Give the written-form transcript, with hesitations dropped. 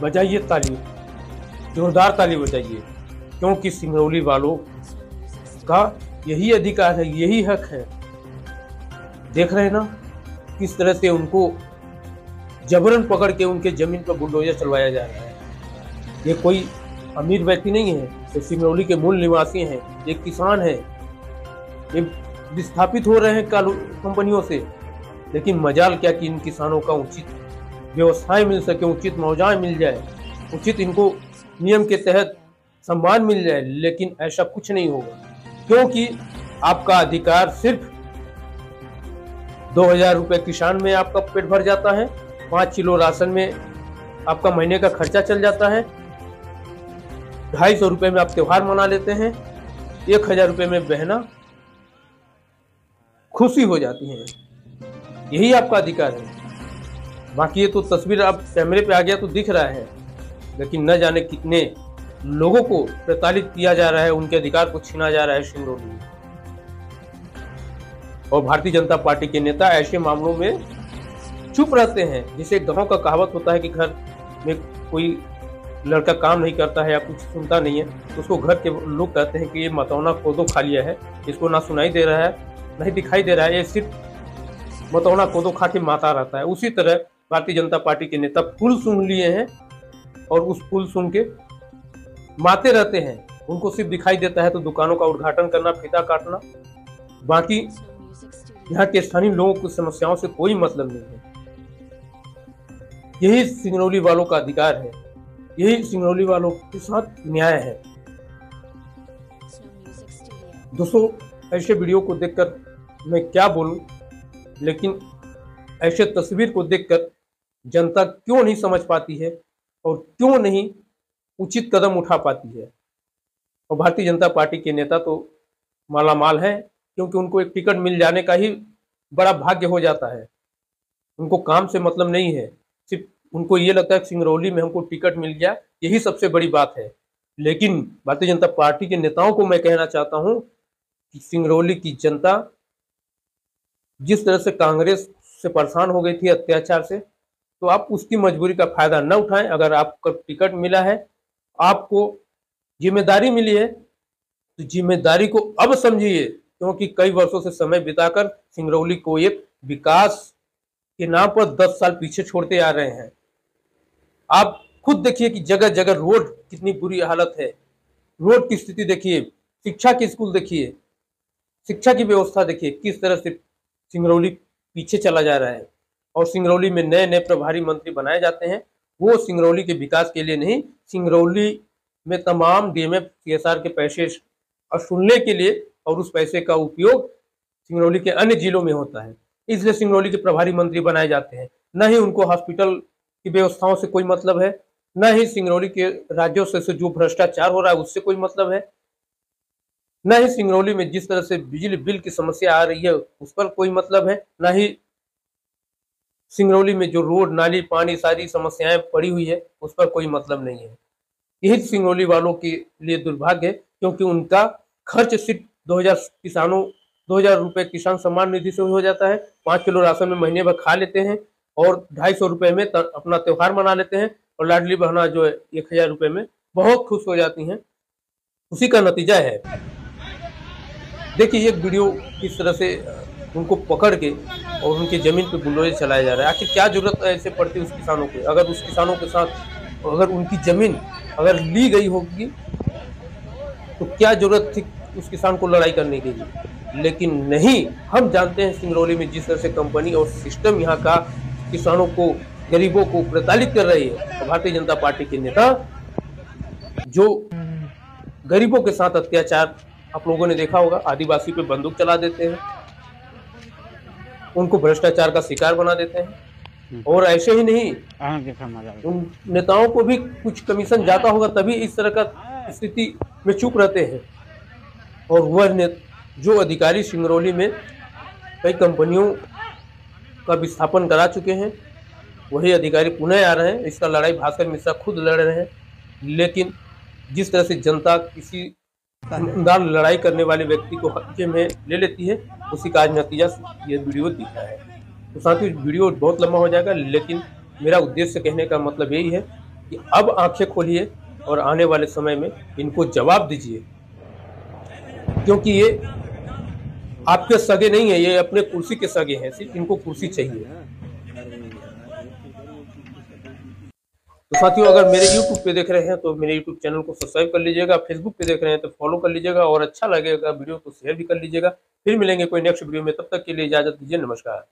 बजाइए ताली, जोरदार ताली बजाइए, क्योंकि सिंगरौली वालों का यही अधिकार है, यही हक है। देख रहे हैं ना किस तरह से उनको जबरन पकड़ के उनके जमीन पर बुलडोजर चलवाया जा रहा है। ये कोई अमीर व्यक्ति नहीं है, ये सिंगरौली के मूल निवासी हैं, ये किसान हैं, ये विस्थापित हो रहे हैं कंपनियों से, लेकिन मजाल क्या कि इन किसानों का उचित व्यवस्थाएं मिल सके, उचित मुआवजा मिल जाए, उचित इनको नियम के तहत सम्मान मिल जाए, लेकिन ऐसा कुछ नहीं होगा, क्योंकि आपका अधिकार सिर्फ 2000 रुपये किसान में आपका पेट भर जाता है, 5 किलो राशन में आपका महीने का खर्चा चल जाता है, 250 रुपये में आप त्योहार मना लेते हैं, 1000 रुपये में बहना खुशी हो जाती है। यही आपका अधिकार है। बाकी ये तो तस्वीर आप कैमरे पे आ गया तो दिख रहा है, लेकिन न जाने कितने लोगों को प्रताड़ित किया जा रहा है, उनके अधिकार को छीना जा रहा है सिंगरौली में। और भारतीय जनता पार्टी के नेता ऐसे मामलों में चुप रहते हैं। जैसे गांव का कहावत होता है कि घर में कोई लड़का काम नहीं करता है या कुछ सुनता नहीं है, तो उसको घर के लोग कहते हैं कि ये मतौना कोदो खा लिया है, इसको ना सुनाई दे रहा है, नहीं दिखाई दे रहा है, ये सिर्फ मतौना कोदो खा के माता रहता है। उसी तरह भारतीय जनता पार्टी के नेता फूल सूंघ लिए हैं और उस फूल सूंघ के माते रहते हैं। उनको सिर्फ दिखाई देता है तो दुकानों का उद्घाटन करना, फीता काटना, बाकी यहाँ के स्थानीय लोगों की समस्याओं से कोई मतलब नहीं है। यही सिंगरौली वालों का अधिकार है, यही सिंगरौली वालों के साथ न्याय है। दोस्तों, ऐसे वीडियो को देखकर मैं क्या बोलूं, लेकिन ऐसे तस्वीर को देखकर जनता क्यों नहीं समझ पाती है और क्यों नहीं उचित कदम उठा पाती है। और भारतीय जनता पार्टी के नेता तो मालामाल हैं, क्योंकि उनको एक टिकट मिल जाने का ही बड़ा भाग्य हो जाता है। उनको काम से मतलब नहीं है, सिर्फ उनको ये लगता है कि सिंगरौली में हमको टिकट मिल गया, यही सबसे बड़ी बात है। लेकिन भारतीय जनता पार्टी के नेताओं को मैं कहना चाहता हूं कि सिंगरौली की जनता जिस तरह से कांग्रेस से परेशान हो गई थी अत्याचार से, तो आप उसकी मजबूरी का फायदा न उठाएं। अगर आपको टिकट मिला है, आपको जिम्मेदारी मिली है, तो जिम्मेदारी को अब समझिए, क्योंकि कई वर्षों से समय बिताकर सिंगरौली को एक विकास के नाम पर 10 साल पीछे छोड़ते आ रहे हैं। आप खुद देखिए कि जगह जगह रोड कितनी बुरी हालत है, रोड की स्थिति देखिए, शिक्षा के स्कूल देखिए, शिक्षा की व्यवस्था देखिए, किस तरह से सिंगरौली पीछे चला जा रहा है। और सिंगरौली में नए नए प्रभारी मंत्री बनाए जाते हैं, वो सिंगरौली के विकास के लिए नहीं, सिंगरौली में तमाम डीएमएफ सीएसआर के पैसे वसूलने के लिए, और उस पैसे का उपयोग सिंगरौली के अन्य जिलों में होता है। इसलिए सिंगरौली के प्रभारी मंत्री बनाए जाते हैं। न ही उनको हॉस्पिटल की व्यवस्थाओं से कोई मतलब है, न ही सिंगरौली के राज्यों से जो भ्रष्टाचार हो रहा है उससे कोई मतलब है, न ही सिंगरौली में जिस तरह से बिजली बिल की समस्या आ रही है उस पर कोई मतलब है, न ही सिंगरौली में जो रोड, नाली, पानी, सारी समस्याएं पड़ी हुई है उस पर कोई मतलब नहीं है। यही सिंगरौली वालों के लिए दुर्भाग्य है, क्योंकि उनका खर्च सिर्फ 2000 रुपये किसान सम्मान निधि से हो जाता है। 5 किलो राशन में महीने भर खा लेते हैं और 250 रुपये में अपना त्योहार मना लेते हैं, और लाडली बहना जो है 1000 रुपये में बहुत खुश हो जाती हैं। उसी का नतीजा है। देखिए एक वीडियो किस तरह से उनको पकड़ के और उनकी जमीन पे बुलडोजर चलाया जा रहा है। आखिर क्या जरूरत ऐसे पड़ती है उस किसानों को? अगर उस किसानों के साथ अगर उनकी जमीन अगर ली गई होगी तो क्या जरूरत थी उस किसान को लड़ाई करने के लिए? लेकिन नहीं, हम जानते हैं सिंगरौली में जिस तरह से कंपनी और सिस्टम यहाँ का किसानों को, गरीबों को प्रताड़ित कर रही है। तो भारतीय जनता पार्टी के नेता जो गरीबों के साथ अत्याचार, आप लोगों ने देखा होगा, आदिवासी पे बंदूक चला देते हैं, उनको भ्रष्टाचार का शिकार बना देते हैं। और ऐसे ही नहीं, उन नेताओं को भी कुछ कमीशन जाता होगा, तभी इस तरह का स्थिति में चुप रहते हैं। और वह जो अधिकारी सिंगरौली में कई कंपनियों का विस्थापन करा चुके हैं, वही अधिकारी पुनः आ रहे हैं। इसका लड़ाई भास्कर मिश्रा खुद लड़ रहे हैं। लेकिन जिस तरह से जनता किसी लड़ाई करने वाले व्यक्ति को हत्या में ले लेती है, उसी का आज नतीजा ये वीडियो दिख रहा है। तो साथ ही वीडियो बहुत लंबा हो जाएगा, लेकिन मेरा उद्देश्य कहने का मतलब यही है कि अब आंखें खोलिए और आने वाले समय में इनको जवाब दीजिए, क्योंकि ये आपके सगे नहीं है, ये अपने कुर्सी के सगे हैं, सिर्फ इनको कुर्सी चाहिए। तो साथियों, अगर मेरे YouTube पे देख रहे हैं तो मेरे YouTube चैनल को सब्सक्राइब कर लीजिएगा, Facebook पे देख रहे हैं तो फॉलो कर लीजिएगा और अच्छा लगेगा वीडियो तो शेयर भी कर लीजिएगा। फिर मिलेंगे कोई नेक्स्ट वीडियो में, तब तक के लिए इजाजत दीजिए, नमस्कार।